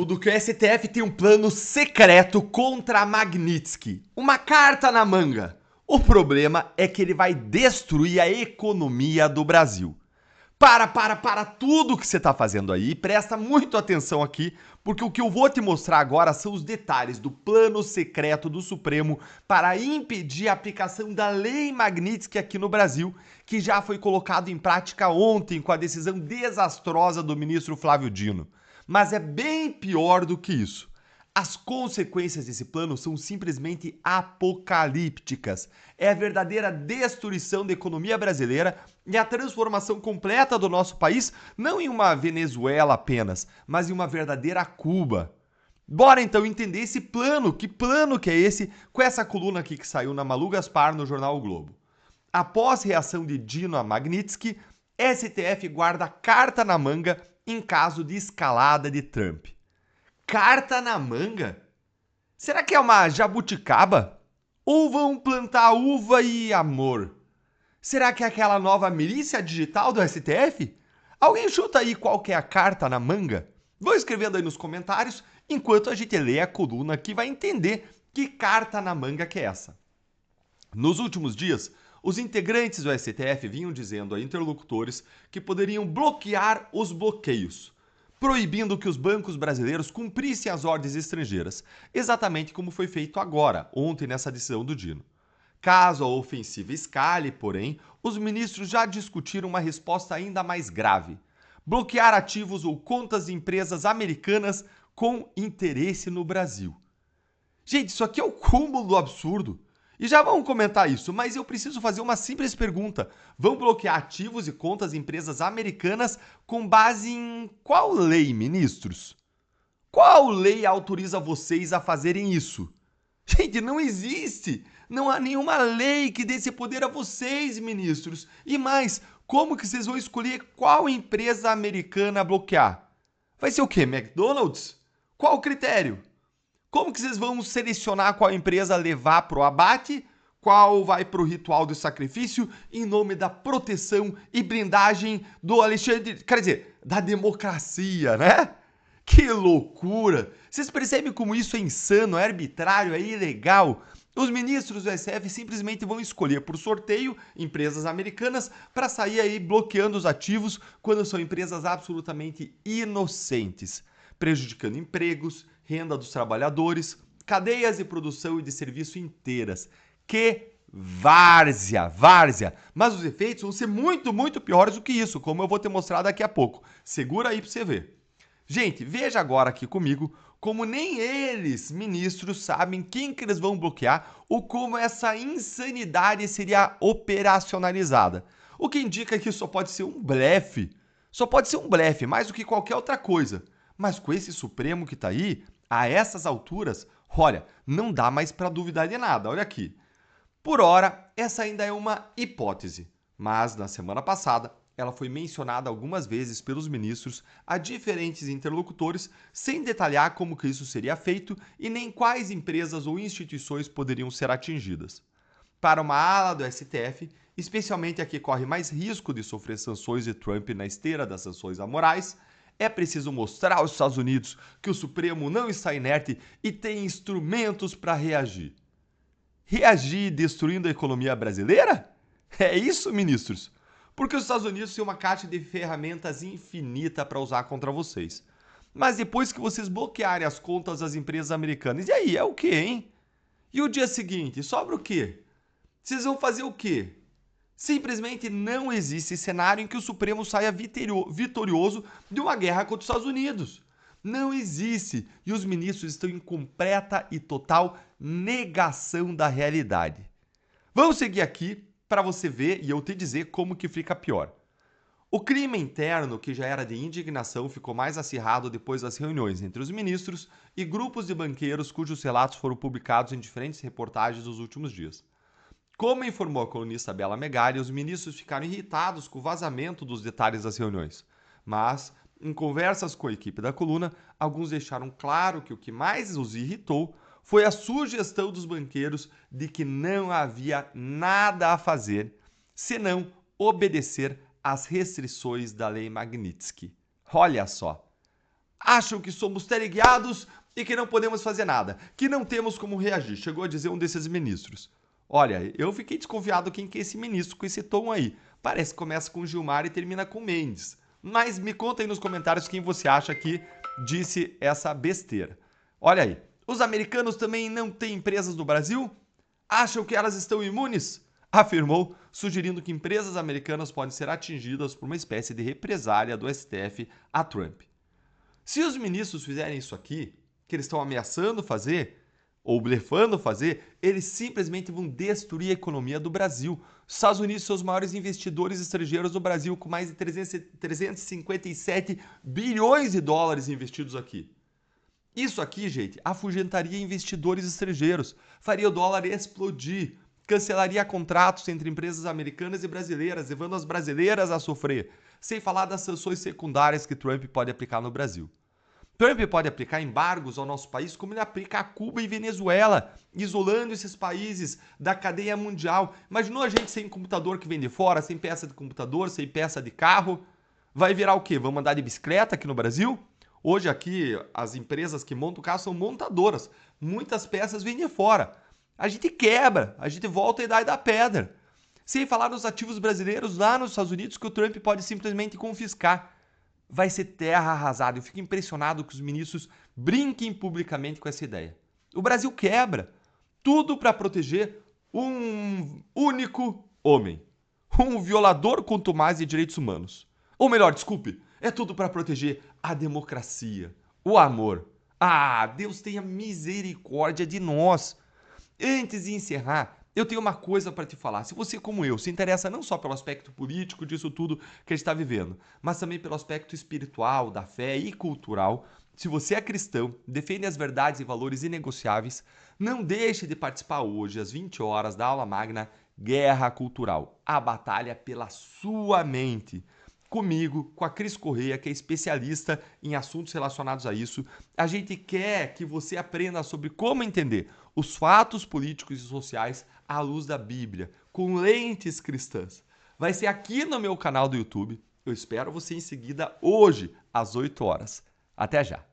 Tudo que o STF tem um plano secreto contra a Magnitsky. Uma carta na manga. O problema é que ele vai destruir a economia do Brasil. Para tudo que você está fazendo aí, presta muito atenção aqui, porque o que eu vou te mostrar agora são os detalhes do plano secreto do Supremo para impedir a aplicação da Lei Magnitsky aqui no Brasil, que já foi colocado em prática ontem com a decisão desastrosa do ministro Flávio Dino. Mas é bem pior do que isso. As consequências desse plano são simplesmente apocalípticas. É a verdadeira destruição da economia brasileira e a transformação completa do nosso país, não em uma Venezuela apenas, mas em uma verdadeira Cuba. Bora então entender esse plano. Que plano que é esse? Com essa coluna aqui que saiu na Malu Gaspar no jornal O Globo. Após reação de Dino a Magnitsky, STF guarda carta na manga em caso de escalada de Trump. Carta na manga? Será que é uma jabuticaba? Ou vão plantar uva e amor? Será que é aquela nova milícia digital do STF? Alguém chuta aí qual que é a carta na manga? Vão escrevendo aí nos comentários, enquanto a gente lê a coluna que vai entender que carta na manga que é essa. Nos últimos dias, os integrantes do STF vinham dizendo a interlocutores que poderiam bloquear os bloqueios, proibindo que os bancos brasileiros cumprissem as ordens estrangeiras, exatamente como foi feito agora, ontem nessa decisão do Dino. Caso a ofensiva escale, porém, os ministros já discutiram uma resposta ainda mais grave: bloquear ativos ou contas de empresas americanas com interesse no Brasil. Gente, isso aqui é o cúmulo do absurdo. E já vamos comentar isso, mas eu preciso fazer uma simples pergunta. Vão bloquear ativos e contas de empresas americanas com base em qual lei, ministros? Qual lei autoriza vocês a fazerem isso? Gente, não existe! Não há nenhuma lei que dê esse poder a vocês, ministros. E mais, como que vocês vão escolher qual empresa americana bloquear? Vai ser o quê? McDonald's? Qual o critério? Como que vocês vão selecionar qual empresa levar para o abate, qual vai para o ritual do sacrifício, em nome da proteção e blindagem do Alexandre, quer dizer, da democracia, né? Que loucura! Vocês percebem como isso é insano, é arbitrário, é ilegal? Os ministros do STF simplesmente vão escolher por sorteio empresas americanas para sair aí bloqueando os ativos quando são empresas absolutamente inocentes, prejudicando empregos, renda dos trabalhadores, cadeias de produção e de serviço inteiras. Que várzea! Mas os efeitos vão ser muito piores do que isso, como eu vou te mostrar daqui a pouco. Segura aí para você ver. Gente, veja agora aqui comigo como nem eles, ministros, sabem quem que eles vão bloquear ou como essa insanidade seria operacionalizada. O que indica que só pode ser um blefe. Só pode ser um blefe, mais do que qualquer outra coisa. Mas com esse Supremo que tá aí, a essas alturas, olha, não dá mais para duvidar de nada. Olha aqui. Por ora, essa ainda é uma hipótese, mas na semana passada ela foi mencionada algumas vezes pelos ministros a diferentes interlocutores, sem detalhar como que isso seria feito e nem quais empresas ou instituições poderiam ser atingidas. Para uma ala do STF, especialmente a que corre mais risco de sofrer sanções de Trump na esteira das sanções amorais, é preciso mostrar aos Estados Unidos que o Supremo não está inerte e tem instrumentos para reagir. Reagir destruindo a economia brasileira? É isso, ministros? Porque os Estados Unidos têm uma caixa de ferramentas infinita para usar contra vocês. Mas depois que vocês bloquearem as contas das empresas americanas, e aí, é o quê, hein? E o dia seguinte, sobra o quê? Vocês vão fazer o quê? Simplesmente não existe cenário em que o Supremo saia vitorioso de uma guerra contra os Estados Unidos. Não existe. E os ministros estão em completa e total negação da realidade. Vamos seguir aqui para você ver e eu te dizer como que fica pior. O clima interno, que já era de indignação, ficou mais acirrado depois das reuniões entre os ministros e grupos de banqueiros cujos relatos foram publicados em diferentes reportagens nos últimos dias. Como informou a colunista Bela Megali, os ministros ficaram irritados com o vazamento dos detalhes das reuniões. Mas, em conversas com a equipe da coluna, alguns deixaram claro que o que mais os irritou foi a sugestão dos banqueiros de que não havia nada a fazer senão obedecer às restrições da Lei Magnitsky. Olha só! acham que somos teleguiados e que não podemos fazer nada, que não temos como reagir, chegou a dizer um desses ministros. Olha, eu fiquei desconfiado quem que é esse ministro com esse tom aí. Parece que começa com Gilmar e termina com Mendes. Mas me conta aí nos comentários quem você acha que disse essa besteira. Olha aí, os americanos também não têm empresas no Brasil? Acham que elas estão imunes? Afirmou, sugerindo que empresas americanas podem ser atingidas por uma espécie de represália do STF a Trump. Se os ministros fizerem isso aqui, que eles estão ameaçando fazer, ou blefando fazer, eles simplesmente vão destruir a economia do Brasil. Os Estados Unidos são os maiores investidores estrangeiros do Brasil, com mais de 357 bilhões de dólares investidos aqui. Isso aqui, gente, afugentaria investidores estrangeiros, faria o dólar explodir, cancelaria contratos entre empresas americanas e brasileiras, levando as brasileiras a sofrer, sem falar das sanções secundárias que Trump pode aplicar no Brasil. Trump pode aplicar embargos ao nosso país como ele aplica a Cuba e Venezuela, isolando esses países da cadeia mundial. Imaginou a gente sem computador que vem de fora, sem peça de computador, sem peça de carro? Vai virar o quê? Vamos andar de bicicleta aqui no Brasil? Hoje aqui as empresas que montam o carro são montadoras. Muitas peças vêm de fora. A gente quebra, a gente volta a idade da pedra. Sem falar nos ativos brasileiros lá nos Estados Unidos que o Trump pode simplesmente confiscar. Vai ser terra arrasada. Eu fico impressionado que os ministros brinquem publicamente com essa ideia. O Brasil quebra. Tudo para proteger um único homem. Um violador contumaz de direitos humanos. Ou melhor, desculpe, é tudo para proteger a democracia, o amor. Ah, Deus tenha misericórdia de nós. Antes de encerrar, eu tenho uma coisa para te falar. Se você, como eu, se interessa não só pelo aspecto político disso tudo que a gente está vivendo, mas também pelo aspecto espiritual, da fé e cultural, se você é cristão, defende as verdades e valores inegociáveis, não deixe de participar hoje, às 20 horas, da aula magna Guerra Cultural, a batalha pela sua mente. Comigo, com a Cris Correia, que é especialista em assuntos relacionados a isso. A gente quer que você aprenda sobre como entender os fatos políticos e sociais à luz da Bíblia, com lentes cristãs. Vai ser aqui no meu canal do YouTube. Eu espero você em seguida hoje, às 8 horas. Até já!